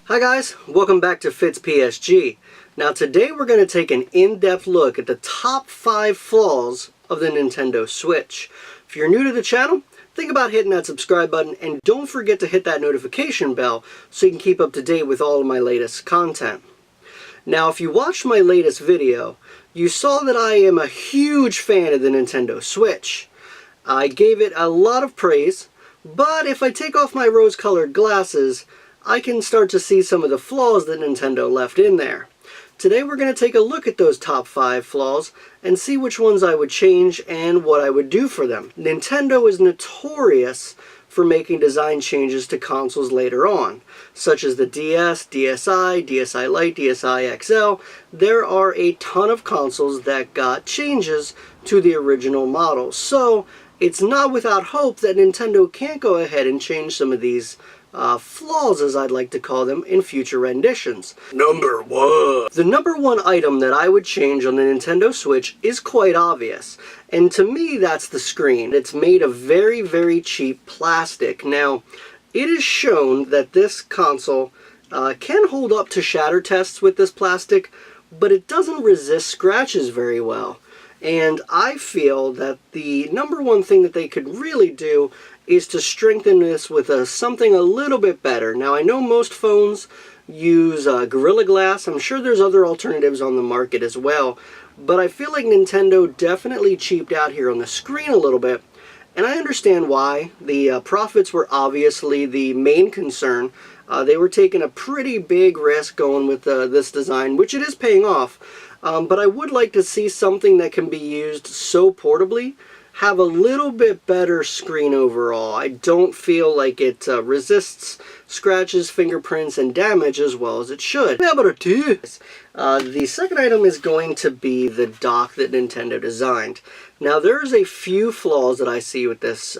Hi guys, welcome back to Fitzpsg. Now today we're going to take an in-depth look at the top 5 flaws of the Nintendo Switch. If you're new to the channel, think about hitting that subscribe button and don't forget to hit that notification bell so you can keep up to date with all of my latest content. Now if you watched my latest video, you saw that I am a huge fan of the Nintendo Switch. I gave it a lot of praise, but if I take off my rose-colored glasses, I can start to see some of the flaws that Nintendo left in there. Today we're going to take a look at those top 5 flaws and see which ones I would change and what I would do for them. Nintendo is notorious for making design changes to consoles later on, such as the DS, DSi, DSi Lite, DSi XL. There are a ton of consoles that got changes to the original model, so it's not without hope that Nintendo can't go ahead and change some of these flaws, as I'd like to call them, in future renditions. Number 1. The number 1 item that I would change on the Nintendo Switch is quite obvious, and to me that's the screen. It's made of very, very cheap plastic. Now, it is shown that this console can hold up to shatter tests with this plastic, but it doesn't resist scratches very well. And I feel that the number 1 thing that they could really do is to strengthen this with something a little bit better. Now I know most phones use Gorilla Glass. I'm sure there's other alternatives on the market as well, but I feel like Nintendo definitely cheaped out here on the screen a little bit, and I understand why. The profits were obviously the main concern. They were taking a pretty big risk going with this design, which it is paying off, but I would like to see something that can be used so portably have a little bit better screen overall. I don't feel like it resists scratches, fingerprints, and damage as well as it should. The second item is going to be the dock that Nintendo designed. Now there's a few flaws that I see with this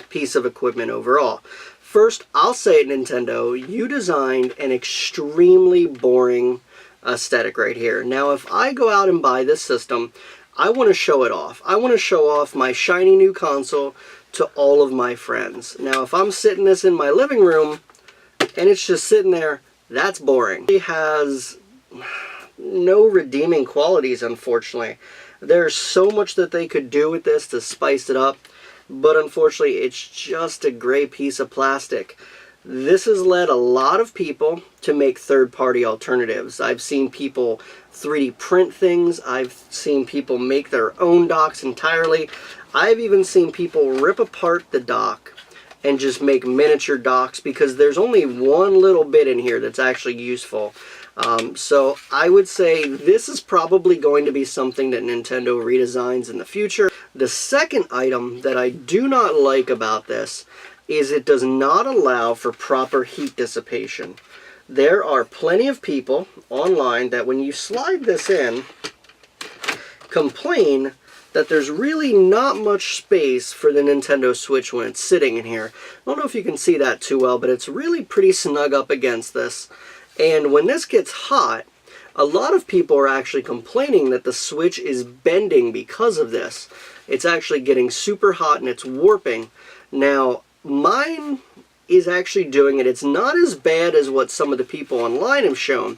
piece of equipment overall. First, I'll say it, Nintendo, you designed an extremely boring aesthetic right here. Now if I go out and buy this system, I want to show it off. I want to show off my shiny new console to all of my friends. Now, if I'm sitting this in my living room and it's just sitting there, that's boring. It has no redeeming qualities, unfortunately. There's so much that they could do with this to spice it up, but unfortunately, it's just a gray piece of plastic. This has led a lot of people to make third-party alternatives. I've seen people 3D print things. I've seen people make their own docks entirely. I've even seen people rip apart the dock and just make miniature docks because there's only one little bit in here that's actually useful. So I would say this is probably going to be something that Nintendo redesigns in the future. The second item that I do not like about this is it does not allow for proper heat dissipation. There are plenty of people online that when you slide this in, complain that there's really not much space for the Nintendo Switch when it's sitting in here. I don't know if you can see that too well, but it's really pretty snug up against this. And when this gets hot, a lot of people are actually complaining that the Switch is bending because of this. It's actually getting super hot and it's warping. Now, mine is actually doing it. It's not as bad as what some of the people online have shown,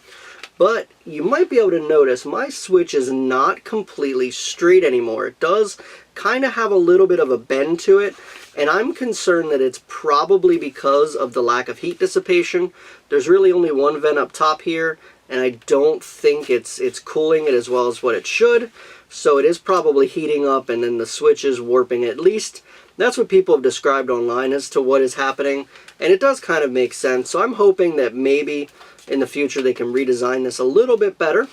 but you might be able to notice my Switch is not completely straight anymore. It does kind of have a little bit of a bend to it, and I'm concerned that it's probably because of the lack of heat dissipation. There's really only one vent up top here, and I don't think it's cooling it as well as what it should, so it is probably heating up and then the Switch is warping at least. That's what people have described online as to what is happening, and it does kind of make sense. So I'm hoping that maybe in the future they can redesign this a little bit better.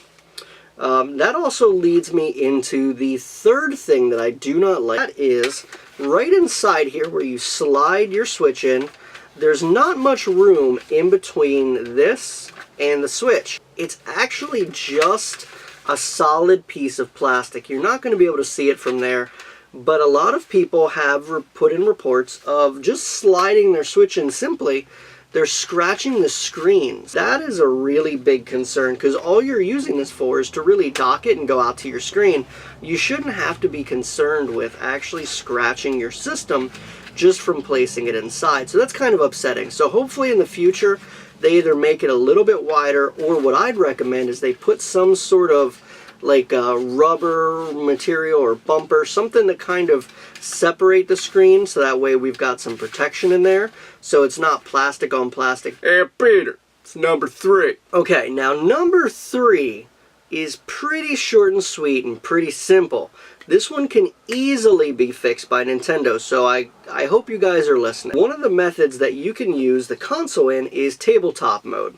That also leads me into the third thing that I do not like. That is right inside here where you slide your Switch in, there's not much room in between this and the Switch. It's actually just a solid piece of plastic. You're not going to be able to see it from there. But a lot of people have put in reports of just sliding their Switch in simply, they're scratching the screens. That is a really big concern because all you're using this for is to really dock it and go out to your screen. You shouldn't have to be concerned with actually scratching your system just from placing it inside. So that's kind of upsetting. So hopefully in the future they either make it a little bit wider, or what I'd recommend is they put some sort of like rubber material or bumper, something to kind of separate the screen, so that way we've got some protection in there, so it's not plastic on plastic. Hey Peter, it's number 3. Okay, now number 3 is pretty short and sweet and pretty simple. This one can easily be fixed by Nintendo, so I hope you guys are listening. One of the methods that you can use the console in is tabletop mode,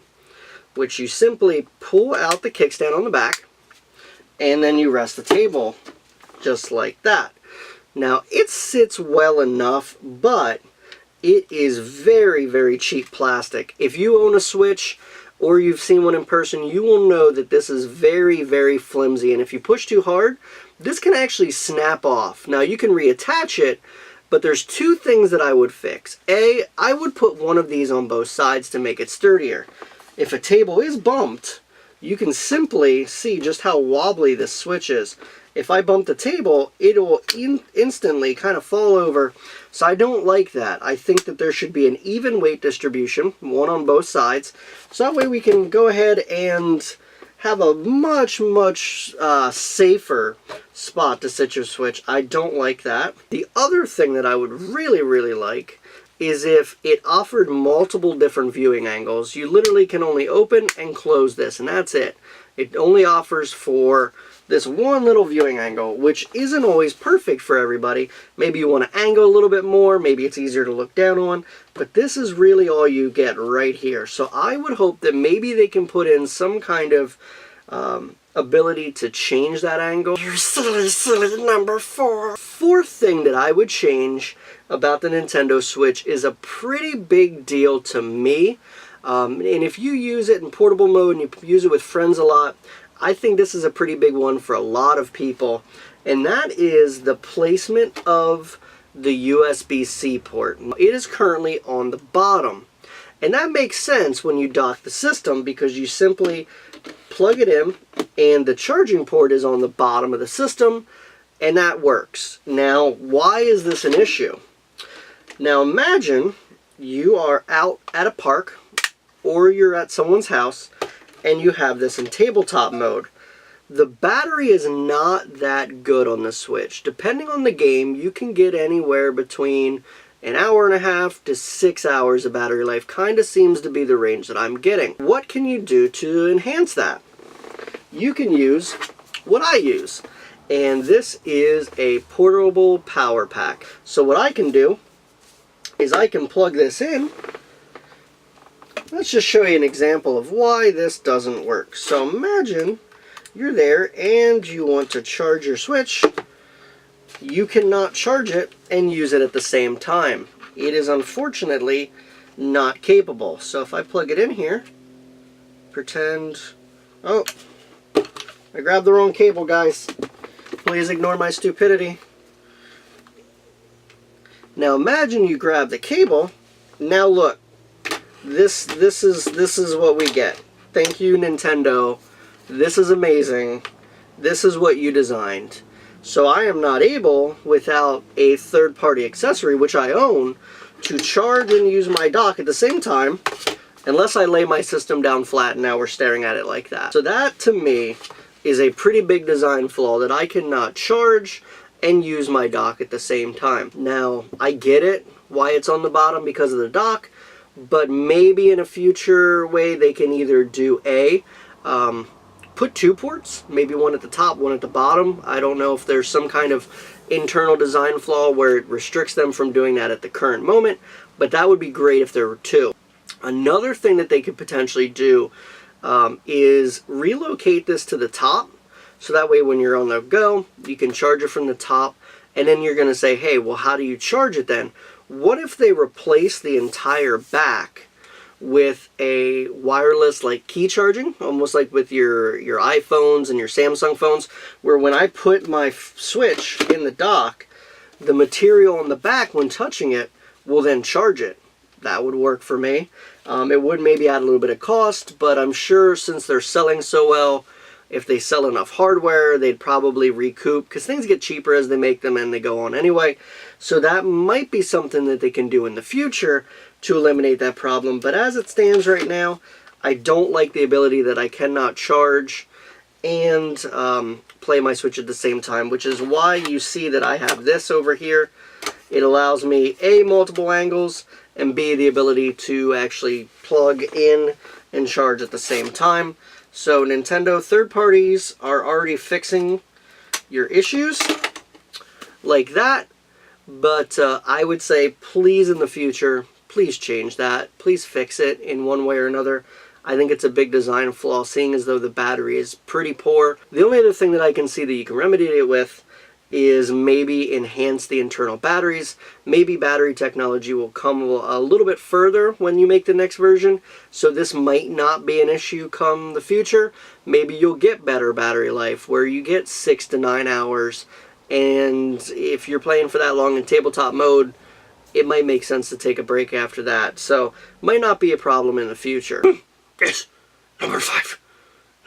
which you simply pull out the kickstand on the back, and then you rest the table just like that. Now, it sits well enough, but it is very, very cheap plastic. If you own a Switch, or you've seen one in person, you will know that this is very, very flimsy, and if you push too hard, this can actually snap off. Now, you can reattach it, but there's 2 things that I would fix. A, I would put one of these on both sides to make it sturdier. If a table is bumped, you can simply see just how wobbly this Switch is. If I bump the table, it will instantly kind of fall over, so I don't like that. I think that there should be an even weight distribution, one on both sides, so that way we can go ahead and have a much, much safer spot to sit your Switch. I don't like that. The other thing that I would really, really like is if it offered multiple different viewing angles. You literally can only open and close this, and that's it. It only offers for this one little viewing angle, which isn't always perfect for everybody. Maybe you want to angle a little bit more, maybe it's easier to look down on, but this is really all you get right here. So I would hope that maybe they can put in some kind of ability to change that angle. You're silly, silly number 4. Fourth thing that I would change about the Nintendo Switch is a pretty big deal to me. And if you use it in portable mode and you use it with friends a lot, I think this is a pretty big one for a lot of people, and that is the placement of the USB-C port. It is currently on the bottom, and that makes sense when you dock the system, because you simply plug it in and the charging port is on the bottom of the system, and that works. Now, why is this an issue? Now imagine you are out at a park or you're at someone's house and you have this in tabletop mode. The battery is not that good on the Switch. Depending on the game, you can get anywhere between an hour and a half to 6 hours of battery life. Kind of seems to be the range that I'm getting. What can you do to enhance that? You can use what I use, and this is a portable power pack. So what I can do is I can plug this in. Let's just show you an example of why this doesn't work. So imagine you're there and you want to charge your Switch. You cannot charge it and use it at the same time. It is unfortunately not capable. So if I plug it in here, pretend, oh, I grabbed the wrong cable, guys. Please ignore my stupidity. Now imagine you grab the cable. Now look. This is what we get. Thank you, Nintendo. This is amazing. This is what you designed. So I am not able, without a third-party accessory, which I own, to charge and use my dock at the same time, unless I lay my system down flat and now we're staring at it like that. So that, to me, is a pretty big design flaw, that I cannot charge and use my dock at the same time. Now, I get it, why it's on the bottom, because of the dock, but maybe in a future way they can either do put 2 ports, maybe one at the top, one at the bottom. I don't know if there's some kind of internal design flaw where it restricts them from doing that at the current moment, but that would be great if there were 2. Another thing that they could potentially do is relocate this to the top, so that way when you're on the go, you can charge it from the top, and then you're going to say, hey, well, how do you charge it then? What if they replace the entire back with a wireless like key charging, almost like with your iPhones and your Samsung phones, where when I put my Switch in the dock, the material on the back when touching it will then charge it. That would work for me. It would maybe add a little bit of cost, but I'm sure since they're selling so well, if they sell enough hardware, they'd probably recoup, because things get cheaper as they make them and they go on anyway. So that might be something that they can do in the future to eliminate that problem. But as it stands right now, I don't like the ability that I cannot charge and play my Switch at the same time, which is why you see that I have this over here. It allows me A, multiple angles, and B, the ability to actually plug in and charge at the same time. So Nintendo third parties are already fixing your issues like that, but I would say please in the future, please change that. Please fix it in one way or another. I think it's a big design flaw, seeing as though the battery is pretty poor. The only other thing that I can see that you can remedy it with is maybe enhance the internal batteries. Maybe battery technology will come a little bit further when you make the next version, so this might not be an issue come the future. Maybe you'll get better battery life, where you get 6 to 9 hours, and if you're playing for that long in tabletop mode, it might make sense to take a break after that. So, might not be a problem in the future. Yes, number 5.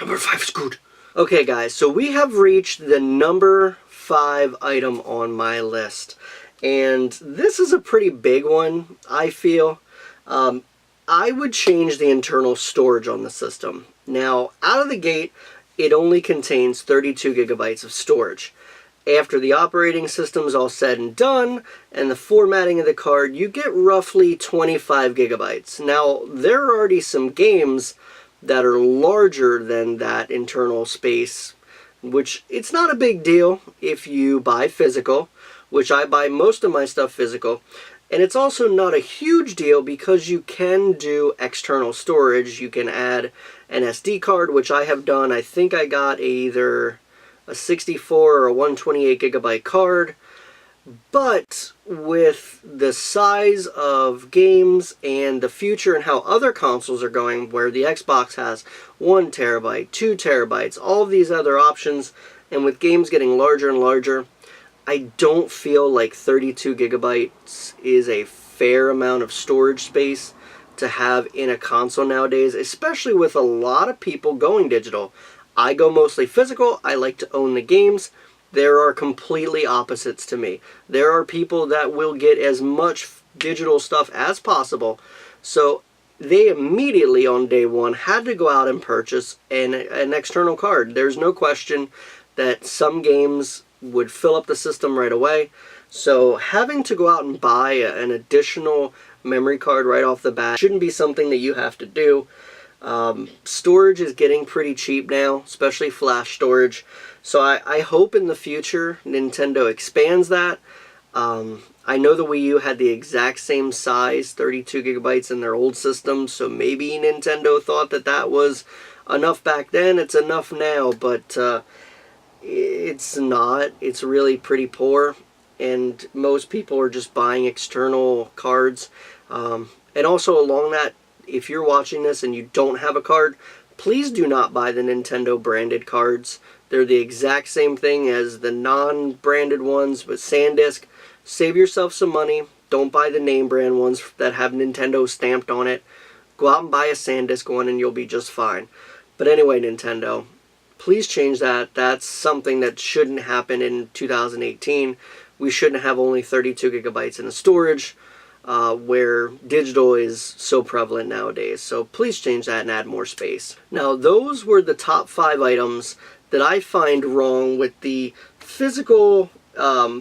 Number 5 is good. Okay guys, so we have reached the number 5 item on my list, and this is a pretty big one, I feel. I would change the internal storage on the system. Now, out of the gate, it only contains 32 gigabytes of storage. After the operating system's all said and done, and the formatting of the card, you get roughly 25 gigabytes. Now, there are already some games that are larger than that internal space, which it's not a big deal if you buy physical, which I buy most of my stuff physical. And it's also not a huge deal because you can do external storage. You can add an SD card, which I have done. I think I got either a 64 or a 128 gigabyte card. But with the size of games and the future and how other consoles are going, where the Xbox has 1 terabyte, 2 terabytes, all of these other options, and with games getting larger and larger, I don't feel like 32 gigabytes is a fair amount of storage space to have in a console nowadays, especially with a lot of people going digital. I go mostly physical. I like to own the games. There are completely opposites to me. There are people that will get as much digital stuff as possible. So they immediately on day one had to go out and purchase an external card. There's no question that some games would fill up the system right away. So having to go out and buy an additional memory card right off the bat shouldn't be something that you have to do. Storage is getting pretty cheap now, especially flash storage. So I hope in the future Nintendo expands that. I know the Wii U had the exact same size, 32 gigabytes in their old system, so maybe Nintendo thought that that was enough back then. It's enough now, but it's not. It's really pretty poor, and most people are just buying external cards. And also along that, if you're watching this and you don't have a card, please do not buy the Nintendo branded cards. They're the exact same thing as the non-branded ones with SanDisk. Save yourself some money. Don't buy the name brand ones that have Nintendo stamped on it. Go out and buy a SanDisk one and you'll be just fine. But anyway, Nintendo, please change that. That's something that shouldn't happen in 2018. We shouldn't have only 32 gigabytes in the storage, where digital is so prevalent nowadays. So please change that and add more space. Now, those were the top 5 items that I find wrong with the physical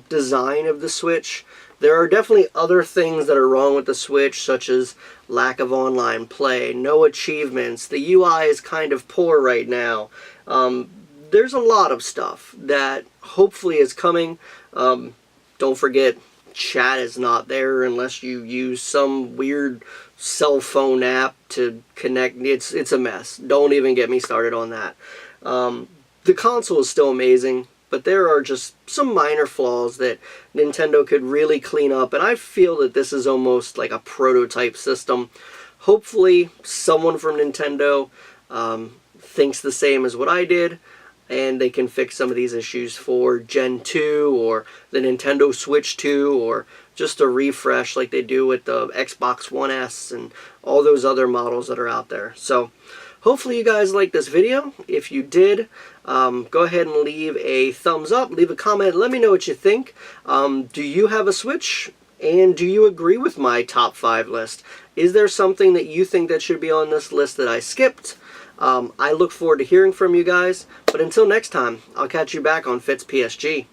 design of the Switch. There are definitely other things that are wrong with the Switch, such as lack of online play, no achievements, the UI is kind of poor right now. There's a lot of stuff that hopefully is coming. Don't forget, chat is not there unless you use some weird cell phone app to connect. It's a mess. Don't even get me started on that. The console is still amazing, but there are just some minor flaws that Nintendo could really clean up, and I feel that this is almost like a prototype system. Hopefully someone from Nintendo thinks the same as what I did, and they can fix some of these issues for Gen 2 or the Nintendo Switch 2, or just a refresh like they do with the Xbox One S and all those other models that are out there. So hopefully you guys liked this video. If you did, go ahead and leave a thumbs up, leave a comment, let me know what you think. Do you have a Switch? And do you agree with my top 5 list? Is there something that you think that should be on this list that I skipped? I look forward to hearing from you guys, but until next time, I'll catch you back on Fitzpsg.